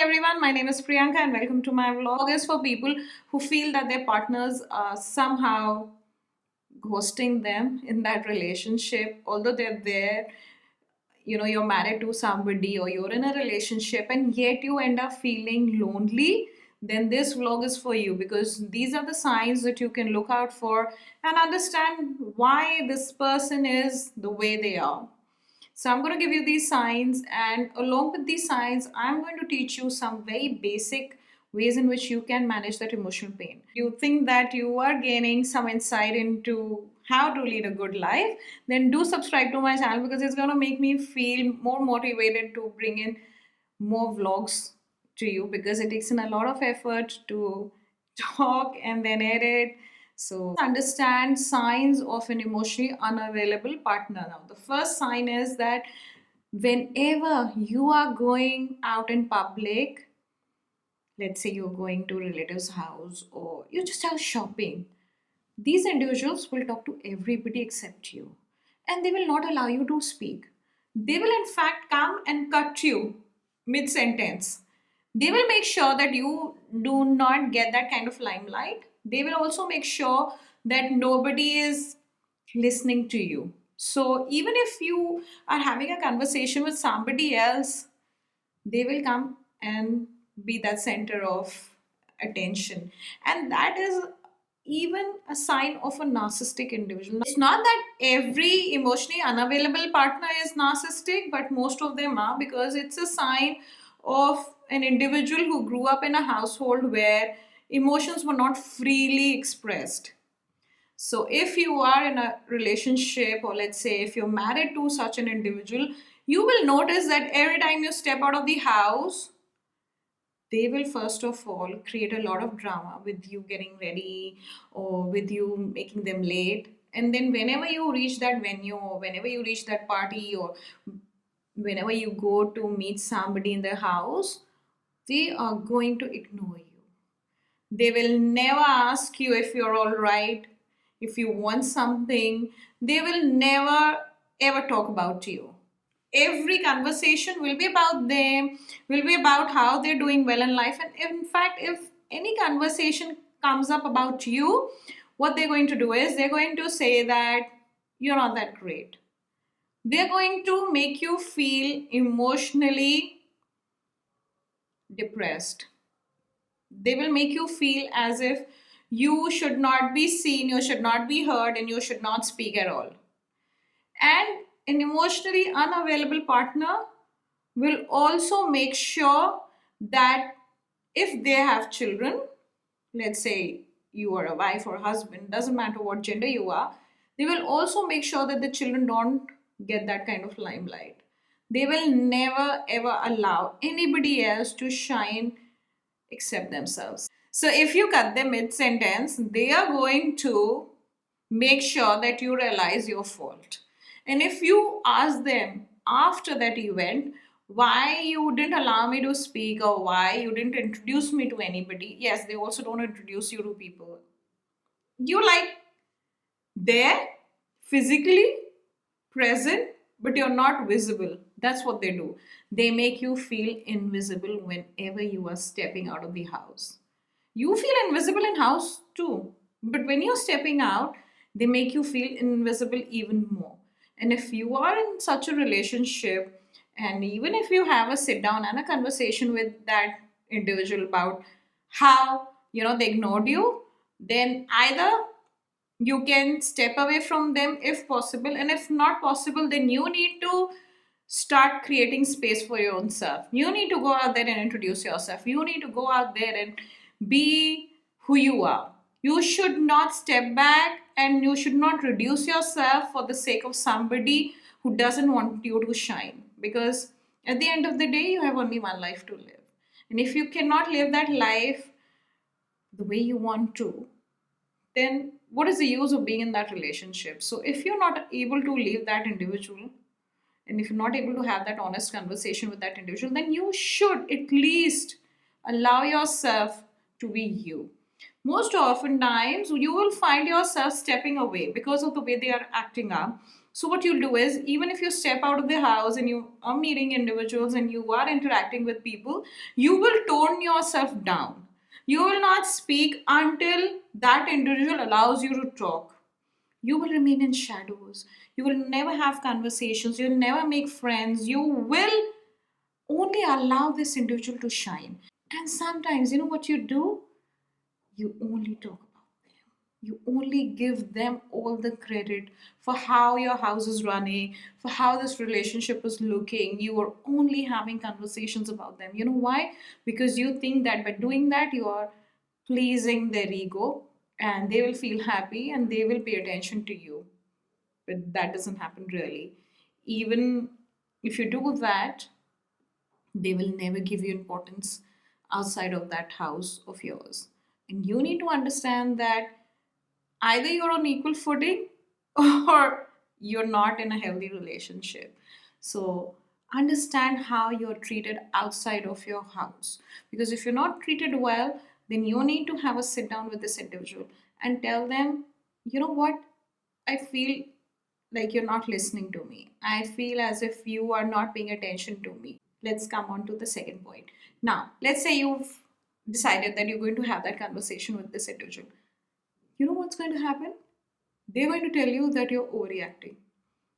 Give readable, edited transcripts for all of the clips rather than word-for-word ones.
Everyone, my name is Priyanka and welcome to my vlog. Is for people who feel that their partners are somehow ghosting them in that relationship, although they're there. You're married to somebody or you're in a relationship and yet you end up feeling lonely. Then this vlog is for you because these are the signs that you can look out for and understand why this person is the way they are. So I'm going to give you these signs, and along with these signs, I'm going to teach you some very basic ways in which you can manage that emotional pain. You think that you are gaining some insight into how to lead a good life, then do subscribe to my channel because it's going to make me feel more motivated to bring in more vlogs to you because it takes in a lot of effort to talk and then edit. So understand signs of an emotionally unavailable partner. Now the first sign is that whenever you are going out in public, let's say you're going to a relative's house or you just are shopping, these individuals will talk to everybody except you, and they will not allow you to speak. They will, in fact, come and cut you mid sentence. They will make sure that you do not get that kind of limelight. They will also make sure that nobody is listening to you. So, even if you are having a conversation with somebody else, they will come and be that center of attention. And that is even a sign of a narcissistic individual. It's not that every emotionally unavailable partner is narcissistic, but most of them are, because it's a sign of an individual who grew up in a household where emotions were not freely expressed. So, if you are in a relationship, or let's say if you're married to such an individual, you will notice that every time you step out of the house, they will first of all create a lot of drama with you getting ready or with you making them late. And then, whenever you reach that venue, or whenever you reach that party, or whenever you go to meet somebody in their house, they are going to ignore you. They will never ask you if you're all right, if you want something. They will never ever talk about you. Every conversation will be about them, will be about how they're doing well in life. And in fact, if any conversation comes up about you, what they're going to do is they're going to say that you're not that great. They're going to make you feel emotionally depressed. They will make you feel as if you should not be seen, you should not be heard, and you should not speak at all. And an emotionally unavailable partner will also make sure that if they have children, let's say you are a wife or husband, doesn't matter what gender you are, they will also make sure that the children don't get that kind of limelight. They will never ever allow anybody else to shine except themselves. So if you cut them mid sentence, they are going to make sure that you realize your fault. And if you ask them after that event, why you didn't allow me to speak or why you didn't introduce me to anybody, yes, they also don't introduce you to people. You like there physically present, but you're not visible. That's what they do. They make you feel invisible whenever you are stepping out of the house. You feel invisible in house too, but when you're stepping out, they make you feel invisible even more. And if you are in such a relationship, and even if you have a sit down and a conversation with that individual about how they ignored you, then either you can step away from them if possible, and if not possible, then you need to start creating space for your own self. You need to go out there and introduce yourself. You need to go out there and be who you are. You should not step back and you should not reduce yourself for the sake of somebody who doesn't want you to shine, because at the end of the day you have only one life to live. And if you cannot live that life the way you want to, then what is the use of being in that relationship? So if you're not able to leave that individual, and if you're not able to have that honest conversation with that individual, then you should at least allow yourself to be you. Most often times you will find yourself stepping away because of the way they are acting up. So what you'll do is, even if you step out of the house and you are meeting individuals and you are interacting with people, you will tone yourself down. You will not speak until that individual allows you to talk. You will remain in shadows. You will never have conversations. You'll never make friends. You will only allow this individual to shine. And sometimes, you know what you do? You only talk about them. You only give them all the credit for how your house is running, for how this relationship is looking. You are only having conversations about them. You know why? Because you think that by doing that, you are pleasing their ego and they will feel happy and they will pay attention to you. But that doesn't happen really. Even if you do that, they will never give you importance outside of that house of yours. And you need to understand that either you're on equal footing or you're not in a healthy relationship. So understand how you're treated outside of your house. Because if you're not treated well, then you need to have a sit down with this individual and tell them, you know what, I feel like you're not listening to me. I feel as if you are not paying attention to me. Let's come on to the second point. Now, let's say you've decided that you're going to have that conversation with this individual. You know what's going to happen? They're going to tell you that you're overreacting,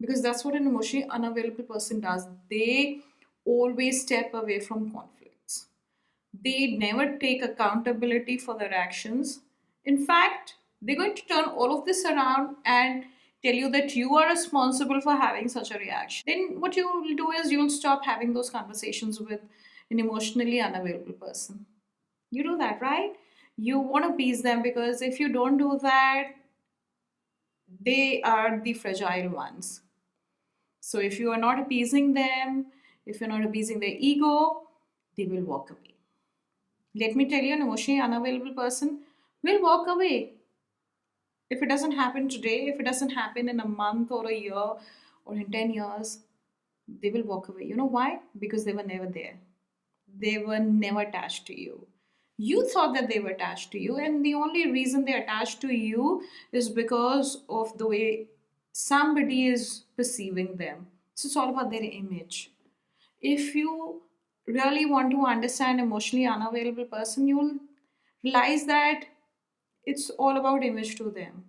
because that's what an emotionally unavailable person does. They always step away from conflicts. They never take accountability for their actions. In fact, they're going to turn all of this around and tell you that you are responsible for having such a reaction. Then, what you will do is you'll stop having those conversations with an emotionally unavailable person. You do that, right? You want to appease them, because if you don't do that, they are the fragile ones. So if you are not appeasing them, if you're not appeasing their ego, they will walk away. Let me tell you, an emotionally unavailable person will walk away. If it doesn't happen today, if it doesn't happen in a month or a year or in 10 years, they will walk away. You know why? Because they were never there. They were never attached to you. You thought that they were attached to you, and the only reason they're attached to you is because of the way somebody is perceiving them. So it's all about their image. If you really want to understand emotionally unavailable person, you'll realize that it's all about image to them.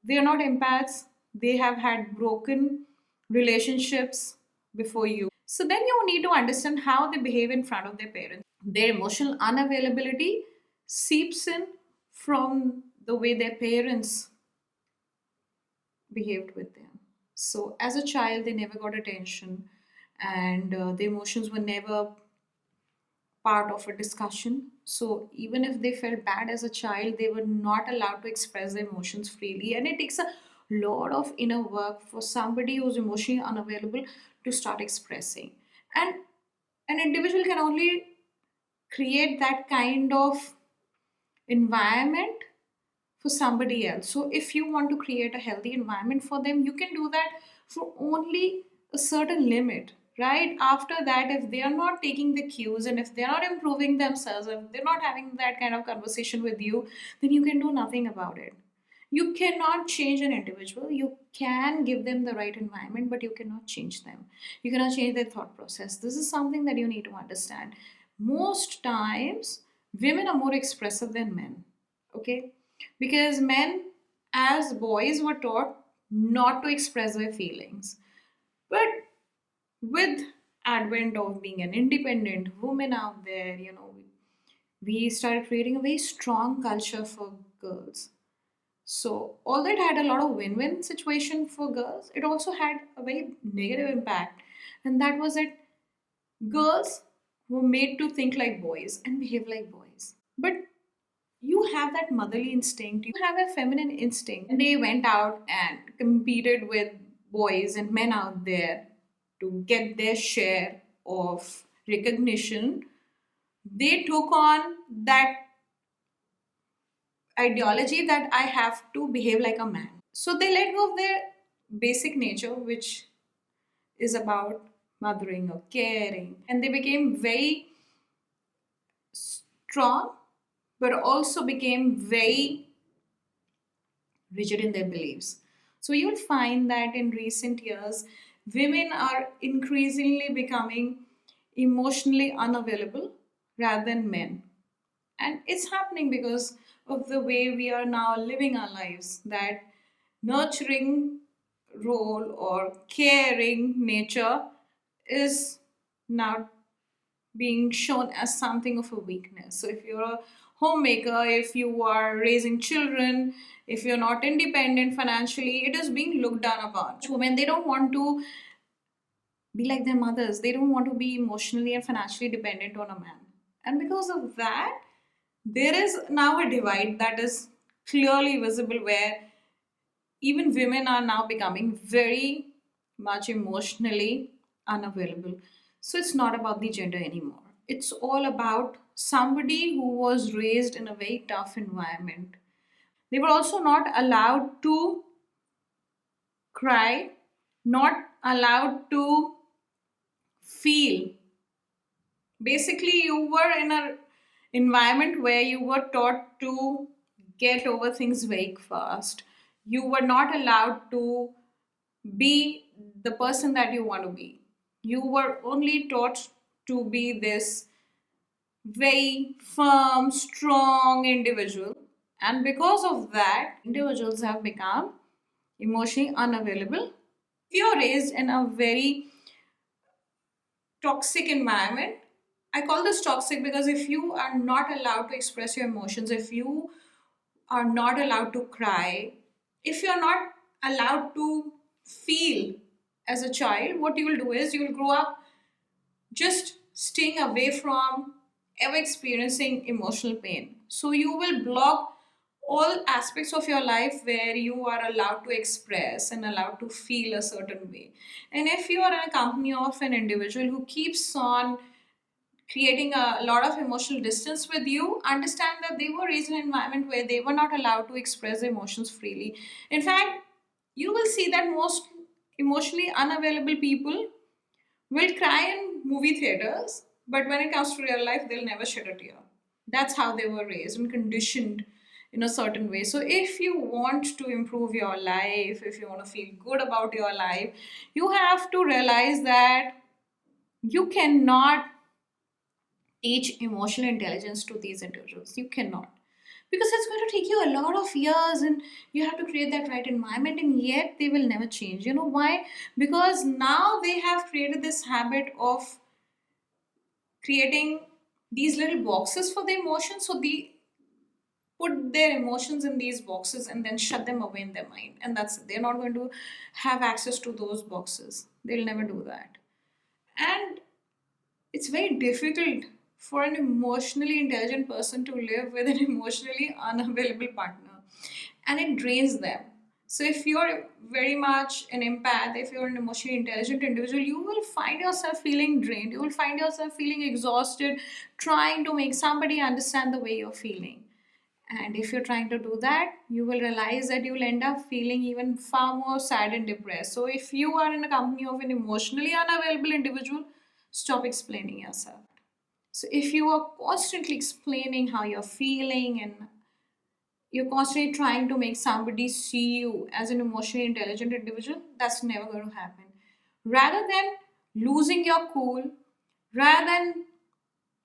They are not empaths. They have had broken relationships before you. So then you need to understand how they behave in front of their parents. Their emotional unavailability seeps in from the way their parents behaved with them. So as a child, they never got attention, and the emotions were never part of a discussion. So even if they felt bad as a child, they were not allowed to express their emotions freely. And it takes a lot of inner work for somebody who's emotionally unavailable to start expressing. And an individual can only create that kind of environment for somebody else. So if you want to create a healthy environment for them, you can do that for only a certain limit, right? After that, if they are not taking the cues and if they are not improving themselves, if they're not having that kind of conversation with you, then you can do nothing about it. You cannot change an individual. You can give them the right environment, but you cannot change them. You cannot change their thought process. This is something that you need to understand. Most times, women are more expressive than men, okay? Because men, as boys, were taught not to express their feelings. But with advent of being an independent woman out there, we started creating a very strong culture for girls. So all that had a lot of win-win situation for girls. It also had a very negative impact, and that was that girls were made to think like boys and behave like boys. But you have that motherly instinct, you have a feminine instinct. And they went out and competed with boys and men out there to get their share of recognition. They took on that ideology that I have to behave like a man. So they let go of their basic nature, which is about mothering or caring, and they became very strong, but also became very rigid in their beliefs. So you'll find that in recent years, women are increasingly becoming emotionally unavailable rather than men. And it's happening because of the way we are now living our lives, that nurturing role or caring nature is now being shown as something of a weakness. So if you're a homemaker, if you are raising children, if you're not independent financially, it is being looked down upon. Women, they don't want to be like their mothers. They don't want to be emotionally and financially dependent on a man. And because of that, there is now a divide that is clearly visible where even women are now becoming very much emotionally unavailable. So it's not about the gender anymore. It's all about somebody who was raised in a very tough environment. They were also not allowed to cry, not allowed to feel. Basically, you were in an environment where you were taught to get over things very fast. You were not allowed to be the person that you want to be. You were only taught to be this very firm, strong individual. And because of that, individuals have become emotionally unavailable. If you're raised in a very toxic environment, I call this toxic because if you are not allowed to express your emotions, if you are not allowed to cry, if you're not allowed to feel as a child, what you will do is you will grow up just staying away from ever experiencing emotional pain. So you will block all aspects of your life where you are allowed to express and allowed to feel a certain way. And if you are in a company of an individual who keeps on creating a lot of emotional distance with you, understand that they were raised in an environment where they were not allowed to express their emotions freely. In fact, you will see that most emotionally unavailable people will cry in movie theaters, but when it comes to real life, they'll never shed a tear. That's how they were raised and conditioned in a certain way. So, if you want to improve your life, if you want to feel good about your life, you have to realize that you cannot teach emotional intelligence to these individuals. You cannot. Because it's going to take you a lot of years and you have to create that right environment, and yet they will never change. You know why? Because now they have created this habit of creating these little boxes for the emotions. So they put their emotions in these boxes and then shut them away in their mind. And that's it. They're not going to have access to those boxes. They'll never do that. And it's very difficult for an emotionally intelligent person to live with an emotionally unavailable partner, and it drains them. So if you're very much an empath, if you're an emotionally intelligent individual, you will find yourself feeling drained, you will find yourself feeling exhausted trying to make somebody understand the way you're feeling. And if you're trying to do that, you will realize that you will end up feeling even far more sad and depressed. So if you are in a company of an emotionally unavailable individual, stop explaining yourself. So if you are constantly explaining how you're feeling and you're constantly trying to make somebody see you as an emotionally intelligent individual, that's never going to happen. Rather than losing your cool, rather than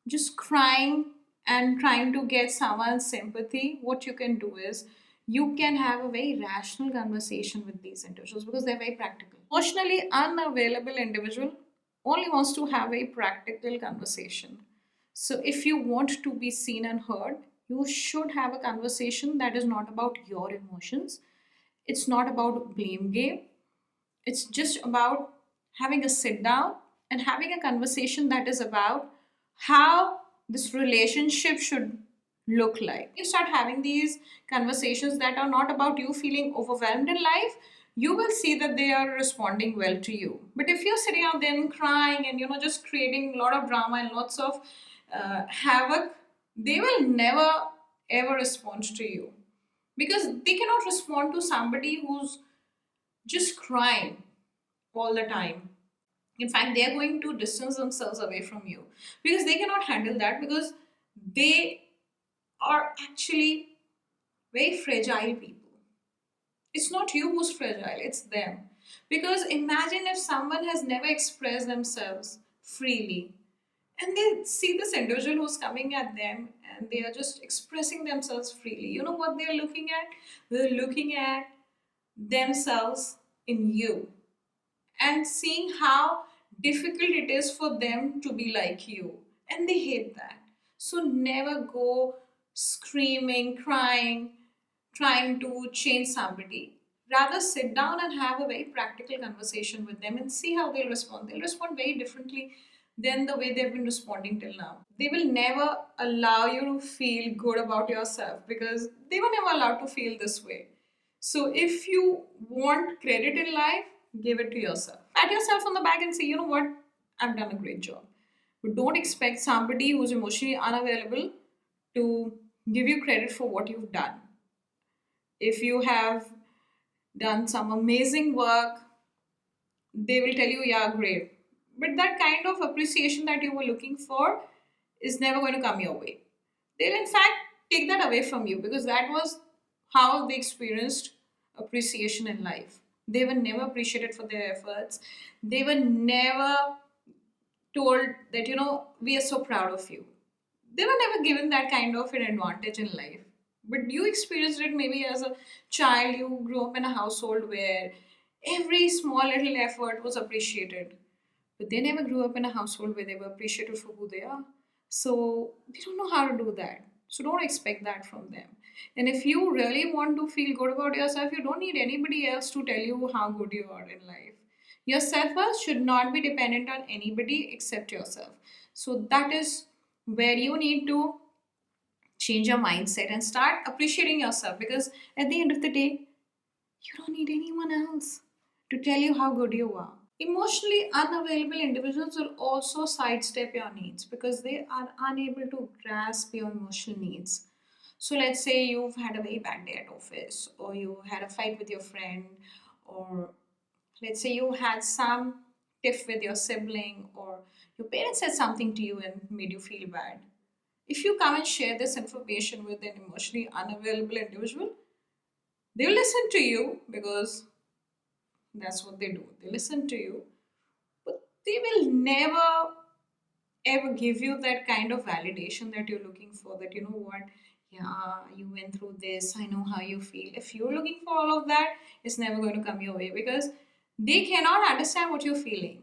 just crying and trying to get someone's sympathy, what you can do is you can have a very rational conversation with these individuals because they're very practical. Emotionally unavailable individual only wants to have a practical conversation. So if you want to be seen and heard, you should have a conversation that is not about your emotions. It's not about blame game. It's just about having a sit down and having a conversation that is about how this relationship should look like. You start having these conversations that are not about you feeling overwhelmed in life, you will see that they are responding well to you. But if you're sitting out there and crying and just creating a lot of drama and lots of havoc, they will never ever respond to you because they cannot respond to somebody who's just crying all the time. In fact, they are going to distance themselves away from you because they cannot handle that, because they are actually very fragile people. It's not you who's fragile, it's them. Because imagine if someone has never expressed themselves freely and they see this individual who's coming at them and they are just expressing themselves freely. You know what they're looking at? They're looking at themselves in you and seeing how difficult it is for them to be like you. And they hate that. So never go screaming, crying, trying to change somebody. Rather, sit down and have a very practical conversation with them and see how they'll respond. They'll respond very differently than the way they've been responding till now. They will never allow you to feel good about yourself because they were never allowed to feel this way. So, if you want credit in life, give it to yourself. Pat yourself on the back and say, you know what, I've done a great job. But don't expect somebody who's emotionally unavailable to give you credit for what you've done. If you have done some amazing work, they will tell you, yeah, great. But that kind of appreciation that you were looking for is never going to come your way. They'll, in fact, take that away from you because that was how they experienced appreciation in life. They were never appreciated for their efforts. They were never told that, we are so proud of you. They were never given that kind of an advantage in life. But you experienced it maybe as a child. You grew up in a household where every small little effort was appreciated. But they never grew up in a household where they were appreciated for who they are. So they don't know how to do that. So don't expect that from them. And if you really want to feel good about yourself, you don't need anybody else to tell you how good you are in life. Your self worth should not be dependent on anybody except yourself. So that is where you need to change your mindset and start appreciating yourself because at the end of the day, you don't need anyone else to tell you how good you are. Emotionally unavailable individuals will also sidestep your needs because they are unable to grasp your emotional needs. So, let's say you've had a very bad day at office, or you had a fight with your friend, or let's say you had some tiff with your sibling, or your parents said something to you and made you feel bad. If you come and share this information with an emotionally unavailable individual, they will listen to you because that's what they do. They listen to you, but they will never ever give you that kind of validation that you're looking for. That, you know what, yeah, you went through this, I know how you feel. If you're looking for all of that, it's never going to come your way because they cannot understand what you're feeling.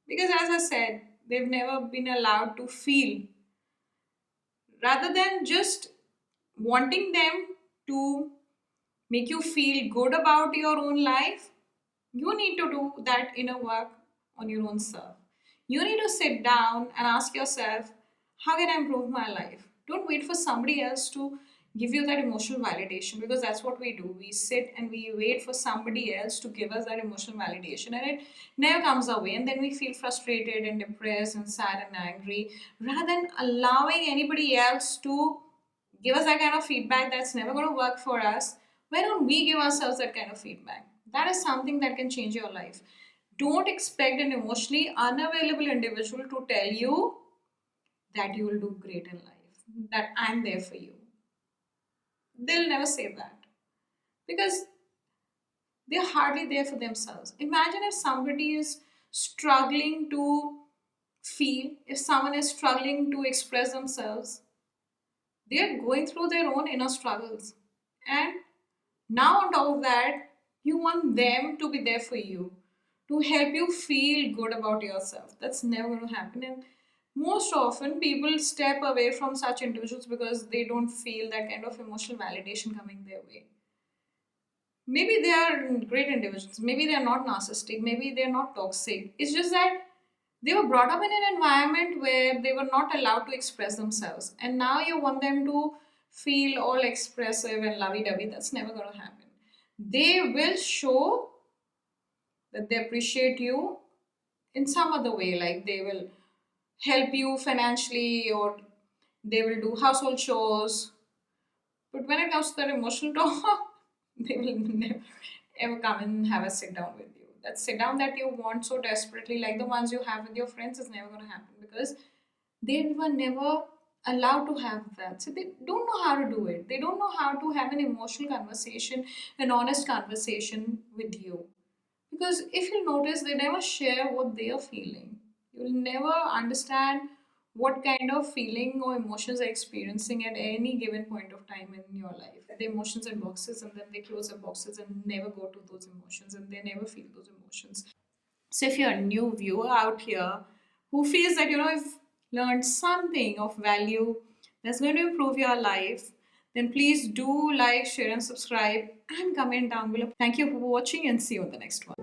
Because, as I said, they've never been allowed to feel rather than just wanting them to make you feel good about your own life. You need to do that inner work on your own self. You need to sit down and ask yourself, how can I improve my life? Don't wait for somebody else to give you that emotional validation because that's what we do. We sit and we wait for somebody else to give us that emotional validation and it never comes our way. And then we feel frustrated and depressed and sad and angry rather than allowing anybody else to give us that kind of feedback that's never going to work for us. Why don't we give ourselves that kind of feedback? That is something that can change your life. Don't expect an emotionally unavailable individual to tell you that you will do great in life, that I'm there for you. They'll never say that because they're hardly there for themselves. Imagine if somebody is struggling to feel, if someone is struggling to express themselves, they are going through their own inner struggles. And now, on top of that, you want them to be there for you, to help you feel good about yourself. That's never going to happen. And most often, people step away from such individuals because they don't feel that kind of emotional validation coming their way. Maybe they are great individuals, maybe they are not narcissistic, maybe they are not toxic. It's just that they were brought up in an environment where they were not allowed to express themselves. And now you want them to feel all expressive and lovey dovey. That's never going to happen. They will show that they appreciate you in some other way, like they will help you financially or they will do household chores. But when it comes to that emotional talk, they will never ever come and have a sit down with you. That sit down that you want so desperately, like the ones you have with your friends, is never going to happen because they were never allowed to have that. So they don't know how to do it. They don't know how to have an emotional conversation, an honest conversation with you. Because if you notice, they never share what they are feeling. You'll never understand what kind of feeling or emotions they're experiencing at any given point of time in your life. The emotions in boxes, and then they close the boxes and never go to those emotions, and they never feel those emotions. So if you're a new viewer out here who feels that you've learned something of value that's going to improve your life, then please do like, share, and subscribe and comment down below. Thank you for watching and see you on the next one.